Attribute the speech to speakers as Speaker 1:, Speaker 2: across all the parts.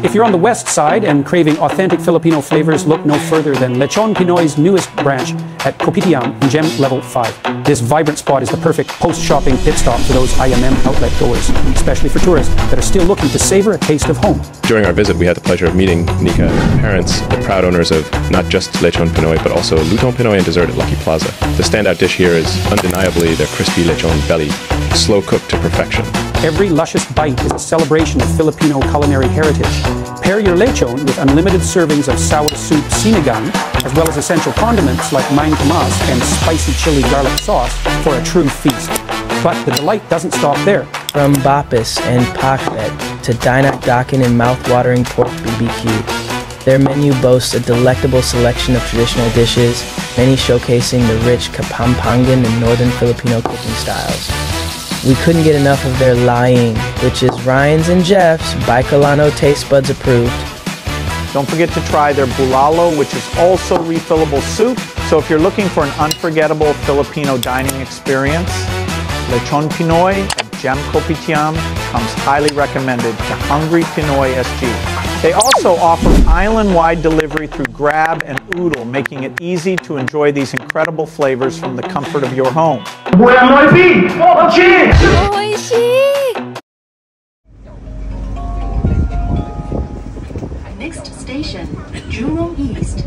Speaker 1: If you're on the west side and craving authentic Filipino flavors, look no further than Lechon Pinoy's newest branch at Kopitiam in Gem Level 5. This vibrant spot is the perfect post-shopping pit stop for those IMM outlet goers, especially for tourists that are still looking to savor a taste of home.
Speaker 2: During our visit, we had the pleasure of meeting Nika and her parents, the proud owners of not just Lechon Pinoy, but also Lutong Pinoy and dessert at Lucky Plaza. The standout dish here is undeniably their crispy lechon belly, slow cooked to perfection.
Speaker 1: Every luscious bite is a celebration of Filipino culinary heritage. Pair your lechon with unlimited servings of sour soup sinigang, as well as essential condiments like mang tomas and spicy chili garlic sauce for a true feast. But the delight doesn't stop there.
Speaker 3: From Bapis and Pakbet to Dinak Dakin and mouth-watering pork BBQ, their menu boasts a delectable selection of traditional dishes, many showcasing the rich Kapampangan and Northern Filipino cooking styles. We couldn't get enough of their lying, which is Ryan's and Jeff's Bicolano taste buds approved.
Speaker 4: Don't forget to try their bulalo, which is also refillable soup. So if you're looking for an unforgettable Filipino dining experience, Lechon Pinoy at Gem Kopitiam comes highly recommended to Hungry Pinoy SG. They also offer island-wide delivery through Grab and Oodle, making it easy to enjoy these incredible flavors from the comfort of your home.
Speaker 5: Next station, Jurong East.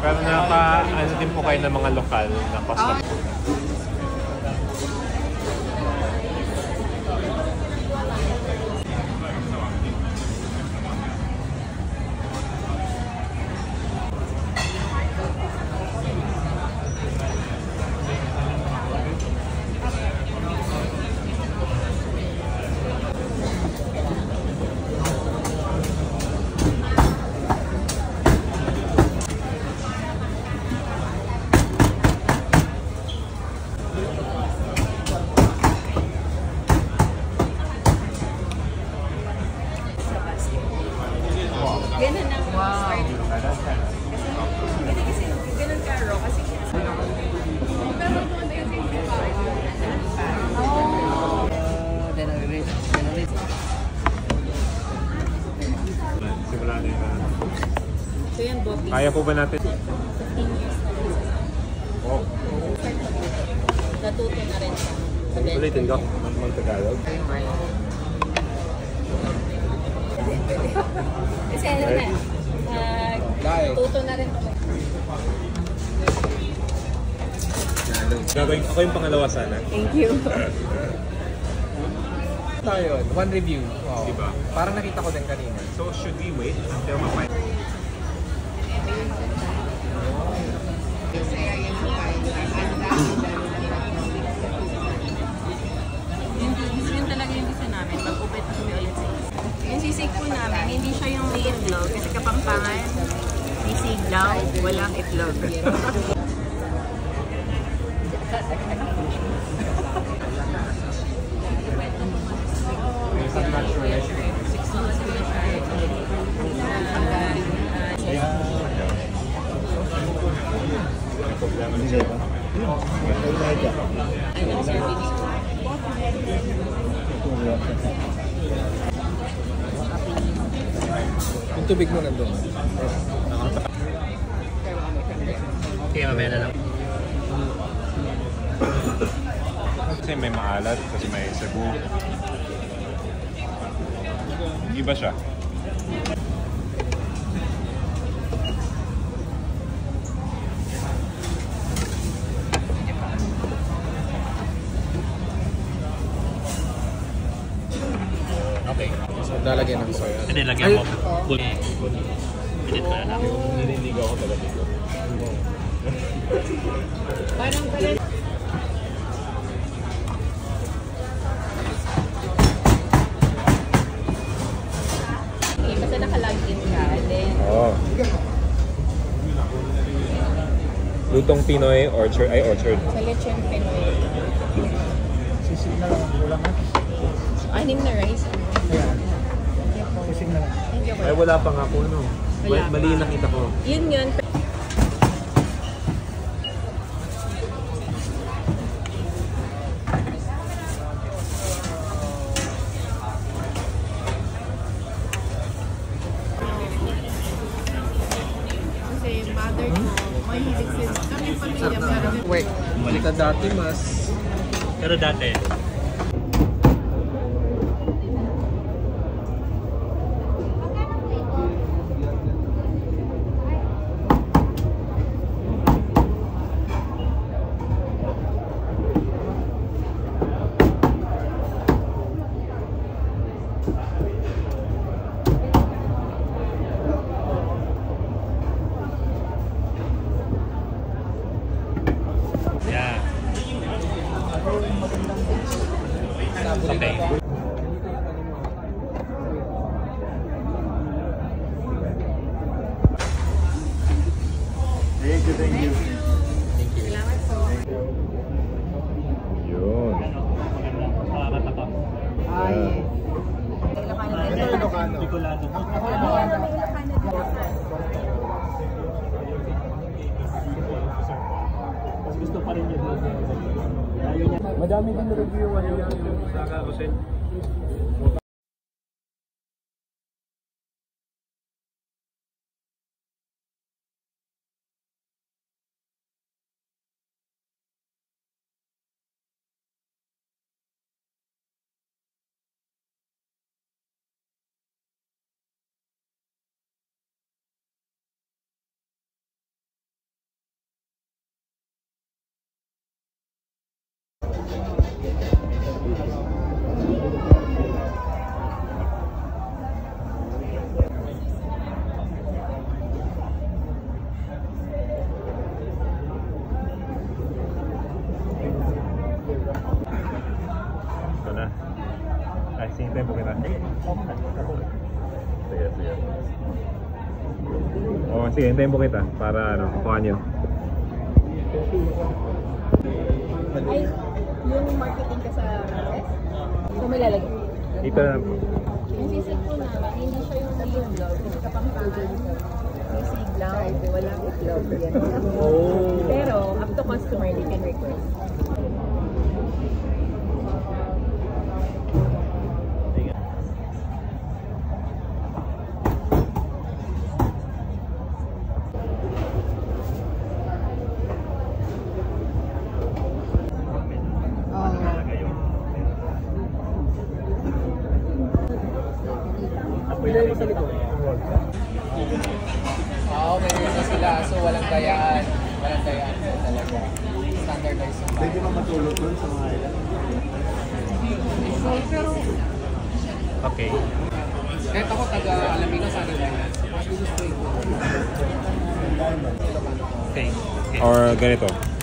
Speaker 6: Pero ano din po kayo ng mga lokal na customer.
Speaker 7: Ganun ang start. Kasi ganun ka raw. Kasi pero doon din yung
Speaker 6: Simula na yun.
Speaker 7: so yan, Bobby.
Speaker 6: Kaya po ba natin?
Speaker 7: 15 years na rin.
Speaker 6: Oo.
Speaker 7: Natuto na rin siya.
Speaker 6: Ulitin ko. Mag-Tagalog.
Speaker 7: Kasi ano na, natuto na rin kami.
Speaker 6: Gagawin ako yung pangalawa sana.
Speaker 7: Thank you.
Speaker 8: Tayo, one review. Wow.
Speaker 6: Diba?
Speaker 8: Parang nakita ko din kanina.
Speaker 6: So should we wait until ma-find?
Speaker 7: Yun talaga yung gusto namin. Mag-upit na kami ulit sa isa. Yung sisig po namin, hindi siya yung may itlog. Kasi Kapampangan, sisig daw, walang itlog.
Speaker 8: Yung tubig mo nandun.
Speaker 6: Okay, mamaya na lang. Kasi may maalat, kasi may sagu. Iba siya.
Speaker 8: Lalagyan ng soya.
Speaker 6: Hindi, lagyan mo. Pinit ko na lang.
Speaker 8: Nililigaw ako talaga.
Speaker 7: Parang pala. Okay, basta naka-login ka, then...
Speaker 2: Oh. Lutong Pinoy, orchard.
Speaker 7: Sa lechon Pinoy.
Speaker 1: Sisig na lang, kulang na.
Speaker 7: Anim na rice.
Speaker 1: Sisig na lang.
Speaker 7: Thank you.
Speaker 8: Ay, wala pa nga po, no?
Speaker 7: Wala
Speaker 8: Mali
Speaker 7: pa.
Speaker 8: nakita ko.
Speaker 7: Yun yun. Kasi mother ko, mahilig sila. Kami pamilya parang
Speaker 8: Wait, kita dati mas...
Speaker 6: Pero dati, yeah. Okay.
Speaker 7: salamat po.
Speaker 2: Yun.
Speaker 6: Salamat ako.
Speaker 7: Ilocano.
Speaker 6: Bicolado mo. Mas gusto pa rin niya doon.
Speaker 1: Madami din review yung Saka Jose.
Speaker 2: Ito na. Ay, singin po kita. Sige, sige. Oo, sige, hintayin po kita para ano, kukuha nyo.
Speaker 7: Ay, yung marketing ka sa RS? So may lalagay.
Speaker 2: Dito na.
Speaker 7: Yung sisig po naman, hindi siya yung itlog. Kasi Kapampangan, sisig lang, walang itlog. Yan. Pero, up to customer, they can request.
Speaker 1: Pwede mo sa likod.
Speaker 8: Oo, may na sila. So, walang dayaan. Walang dayaan talaga. Standardized yung
Speaker 1: Pwede mo matulog dun sa mga ilan.
Speaker 6: Okay.
Speaker 8: Kahit ako taga Alamino sa akin.
Speaker 6: Okay.
Speaker 2: Or ganito.